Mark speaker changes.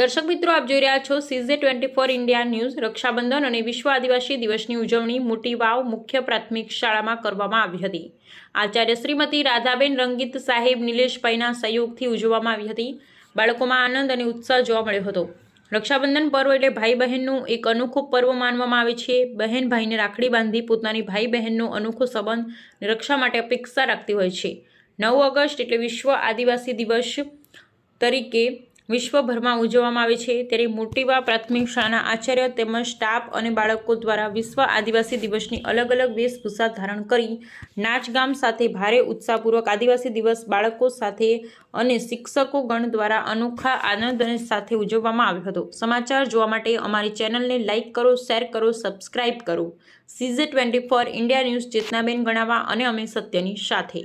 Speaker 1: દર્શક મિત્રો, આપ જોઈ રહ્યા છો CJ24 ઇન્ડિયા ન્યૂઝ। રક્ષાબંધન અને વિશ્વ આદિવાસી દિવસની ઉજવણી મોટી વાવ મુખ્ય પ્રાથમિક શાળામાં કરવામાં આવી હતી। આચાર્ય શ્રીમતી રાધાબેન રંગીત સાહેબ નિલેશભાઈના સહયોગથી ઉજવવામાં આવી હતી। બાળકોમાં આનંદ અને ઉત્સાહ જોવા મળ્યો હતો। રક્ષાબંધન પર્વ એટલે ભાઈ બહેનનું એક અનોખું પર્વ માનવામાં આવે છે। બહેન ભાઈને રાખડી બાંધી પોતાની ભાઈ બહેનનો અનોખો સંબંધ રક્ષા માટે અપેક્ષા રાખતી હોય છે। 9 ઓગસ્ટ એટલે વિશ્વ આદિવાસી દિવસ તરીકે વિશ્વભરમાં ઉજવવામાં આવે છે। ત્યારે મોટીવા પ્રાથમિક શાળાના આચાર્ય તેમજ સ્ટાફ અને બાળકો દ્વારા વિશ્વ આદિવાસી દિવસની અલગ અલગ વેશભૂષા ધારણ કરી નાચગામ સાથે ભારે ઉત્સાહપૂર્વક આદિવાસી દિવસ બાળકો સાથે અને શિક્ષકો ગણ દ્વારા અનોખા આનંદ અને સાથે ઉજવવામાં આવ્યો હતો। સમાચાર જોવા માટે અમારી ચેનલને લાઇક કરો, શેર કરો, સબસ્ક્રાઇબ કરો। CJ24 ઇન્ડિયા ન્યૂઝ, ચેતનાબેન ગણાવા અને અમે સત્યની સાથે।